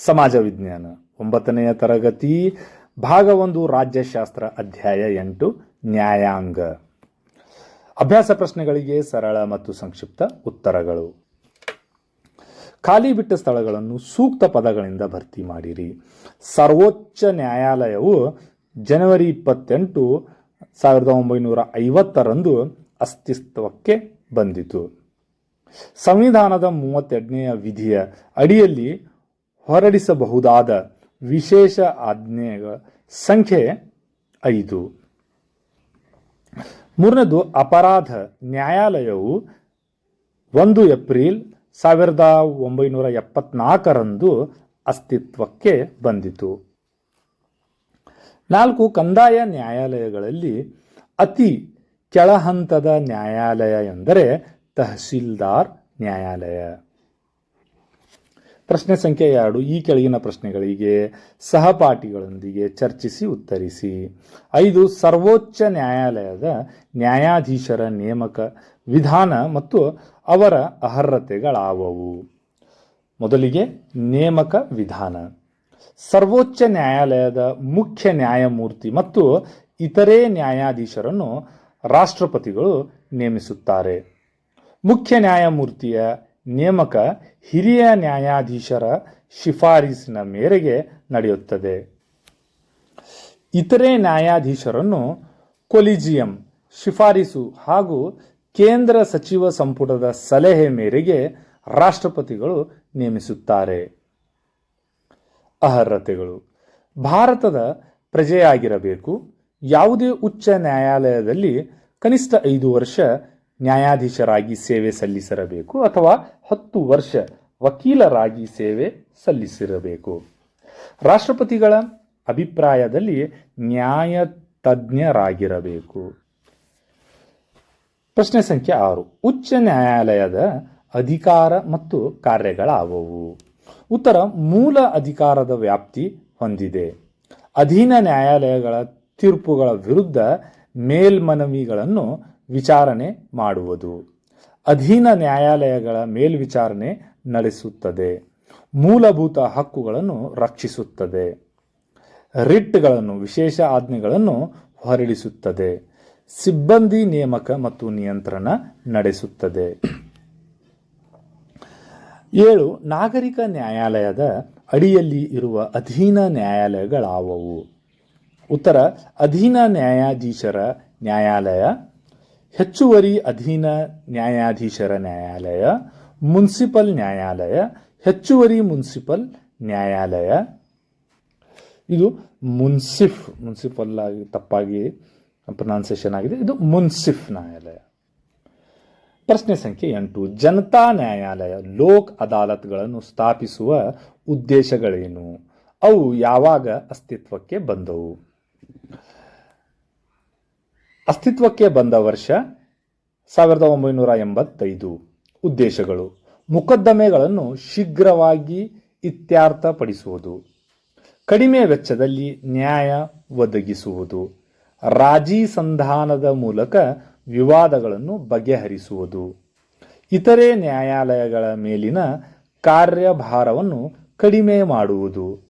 ಸಮಾಜ ವಿಜ್ಞಾನ 9ನೇ ತರಗತಿ ಭಾಗ 1 ರಾಜ್ಯಶಾಸ್ತ್ರ ಅಧ್ಯಾಯ 8 ನ್ಯಾಯಾಂಗ. ಅಭ್ಯಾಸ ಪ್ರಶ್ನೆಗಳಿಗೆ ಸರಳ ಮತ್ತು ಸಂಕ್ಷಿಪ್ತ ಉತ್ತರಗಳು. ಖಾಲಿ ಬಿಟ್ಟ ಸ್ಥಳಗಳನ್ನು ಸೂಕ್ತ ಪದಗಳಿಂದ ಭರ್ತಿ ಮಾಡಿರಿ. ಸರ್ವೋಚ್ಚ ನ್ಯಾಯಾಲಯವು ಜನವರಿ 28, 1950ರಂದು ಅಸ್ತಿತ್ವಕ್ಕೆ ಬಂದಿತು. ಸಂವಿಧಾನದ 32ನೇ ವಿಧಿಯ ಅಡಿಯಲ್ಲಿ ಹೊರಡಿಸಬಹುದಾದ ವಿಶೇಷ ಆಜ್ಞೆಗಳ ಸಂಖ್ಯೆ 5. ಮೂರನೇದು, ಅಪರಾಧ ನ್ಯಾಯಾಲಯವು 1 ಏಪ್ರಿಲ್ 1974ರಂದು ಅಸ್ತಿತ್ವಕ್ಕೆ ಬಂದಿತು. 4, ಕಂದಾಯ ನ್ಯಾಯಾಲಯಗಳಲ್ಲಿ ಅತಿ ಕೆಳಹಂತದ ನ್ಯಾಯಾಲಯ ಎಂದರೆ ತಹಸೀಲ್ದಾರ್ ನ್ಯಾಯಾಲಯ. ಪ್ರಶ್ನೆ ಸಂಖ್ಯೆ 2, ಈ ಕೆಳಗಿನ ಪ್ರಶ್ನೆಗಳಿಗೆ ಸಹಪಾಠಿಗಳೊಂದಿಗೆ ಚರ್ಚಿಸಿ ಉತ್ತರಿಸಿ. 5, ಸರ್ವೋಚ್ಚ ನ್ಯಾಯಾಲಯದ ನ್ಯಾಯಾಧೀಶರ ನೇಮಕ ವಿಧಾನ ಮತ್ತು ಅವರ ಅರ್ಹತೆಗಳಾವವು. ಮೊದಲಿಗೆ ನೇಮಕ ವಿಧಾನ. ಸರ್ವೋಚ್ಚ ನ್ಯಾಯಾಲಯದ ಮುಖ್ಯ ನ್ಯಾಯಮೂರ್ತಿ ಮತ್ತು ಇತರೆ ನ್ಯಾಯಾಧೀಶರನ್ನು ರಾಷ್ಟ್ರಪತಿಗಳು ನೇಮಿಸುತ್ತಾರೆ. ಮುಖ್ಯ ನ್ಯಾಯಮೂರ್ತಿಯ ನೇಮಕ ಹಿರಿಯ ನ್ಯಾಯಾಧೀಶರ ಶಿಫಾರಸಿನ ಮೇರೆಗೆ ನಡೆಯುತ್ತದೆ. ಇತರೆ ನ್ಯಾಯಾಧೀಶರನ್ನು ಕೊಲಿಜಿಯಂ ಶಿಫಾರಸು ಹಾಗೂ ಕೇಂದ್ರ ಸಚಿವ ಸಂಪುಟದ ಸಲಹೆ ಮೇರೆಗೆ ರಾಷ್ಟ್ರಪತಿಗಳು ನೇಮಿಸುತ್ತಾರೆ. ಅರ್ಹತೆಗಳು. ಭಾರತದ ಪ್ರಜೆಯಾಗಿರಬೇಕು. ಯಾವುದೇ ಉಚ್ಚ ನ್ಯಾಯಾಲಯದಲ್ಲಿ ಕನಿಷ್ಠ 5 ವರ್ಷ ನ್ಯಾಯಾಧೀಶರಾಗಿ ಸೇವೆ ಸಲ್ಲಿಸಿರಬೇಕು ಅಥವಾ 10 ವರ್ಷ ವಕೀಲರಾಗಿ ಸೇವೆ ಸಲ್ಲಿಸಿರಬೇಕು. ರಾಷ್ಟ್ರಪತಿಗಳ ಅಭಿಪ್ರಾಯದಲ್ಲಿ ನ್ಯಾಯತಜ್ಞರಾಗಿರಬೇಕು. ಪ್ರಶ್ನೆ ಸಂಖ್ಯೆ 6, ಉಚ್ಚ ನ್ಯಾಯಾಲಯದ ಅಧಿಕಾರ ಮತ್ತು ಕಾರ್ಯಗಳಾವವು. ಉತ್ತರ, ಮೂಲ ಅಧಿಕಾರದ ವ್ಯಾಪ್ತಿ ಹೊಂದಿದೆ. ಅಧೀನ ನ್ಯಾಯಾಲಯಗಳ ತೀರ್ಪುಗಳ ವಿರುದ್ಧ ಮೇಲ್ಮನವಿಗಳನ್ನು ವಿಚಾರಣೆ ಮಾಡುವುದು. ಅಧೀನ ನ್ಯಾಯಾಲಯಗಳ ಮೇಲ್ವಿಚಾರಣೆ ನಡೆಸುತ್ತದೆ. ಮೂಲಭೂತ ಹಕ್ಕುಗಳನ್ನು ರಕ್ಷಿಸುತ್ತದೆ. ರಿಟ್ಗಳನ್ನು ವಿಶೇಷ ಆಜ್ಞೆಗಳನ್ನು ಹೊರಡಿಸುತ್ತದೆ. ಸಿಬ್ಬಂದಿ ನೇಮಕ ಮತ್ತು ನಿಯಂತ್ರಣ ನಡೆಸುತ್ತದೆ. 7, ನಾಗರಿಕ ನ್ಯಾಯಾಲಯದ ಅಡಿಯಲ್ಲಿ ಇರುವ ಅಧೀನ ನ್ಯಾಯಾಲಯಗಳಾವವು. ಉತ್ತರ, ಅಧೀನ ನ್ಯಾಯಾಧೀಶರ ನ್ಯಾಯಾಲಯ, ಹೆಚ್ಚುವರಿ ಅಧೀನ ನ್ಯಾಯಾಧೀಶರ ನ್ಯಾಯಾಲಯ, ಮುನ್ಸಿಪಲ್ ನ್ಯಾಯಾಲಯ, ಹೆಚ್ಚುವರಿ ಮುನ್ಸಿಪಲ್ ನ್ಯಾಯಾಲಯ. ಇದು ಮುನ್ಸಿಪಲ್ ಆಗಿ ತಪ್ಪಾಗಿ ಪ್ರೊನೌನ್ಸಿಯೇಷನ್ ಆಗಿದೆ. ಇದು ಮುನ್ಸಿಫ್ ನ್ಯಾಯಾಲಯ. ಪ್ರಶ್ನೆ ಸಂಖ್ಯೆ 8, ಜನತಾ ನ್ಯಾಯಾಲಯ ಲೋಕ್ ಅದಾಲತ್ಗಳನ್ನು ಸ್ಥಾಪಿಸುವ ಉದ್ದೇಶಗಳೇನು? ಅವು ಯಾವಾಗ ಅಸ್ತಿತ್ವಕ್ಕೆ ಬಂದವು? ಅಸ್ತಿತ್ವಕ್ಕೆ ಬಂದ ವರ್ಷ 1985. ಉದ್ದೇಶಗಳು: ಮೊಕದ್ದಮೆಗಳನ್ನು ಶೀಘ್ರವಾಗಿ ಇತ್ಯರ್ಥಪಡಿಸುವುದು, ಕಡಿಮೆ ವೆಚ್ಚದಲ್ಲಿ ನ್ಯಾಯ ಒದಗಿಸುವುದು, ರಾಜಿ ಸಂಧಾನದ ಮೂಲಕ ವಿವಾದಗಳನ್ನು ಬಗೆಹರಿಸುವುದು, ಇತರೆ ನ್ಯಾಯಾಲಯಗಳ ಮೇಲಿನ ಕಾರ್ಯಭಾರವನ್ನು ಕಡಿಮೆ ಮಾಡುವುದು.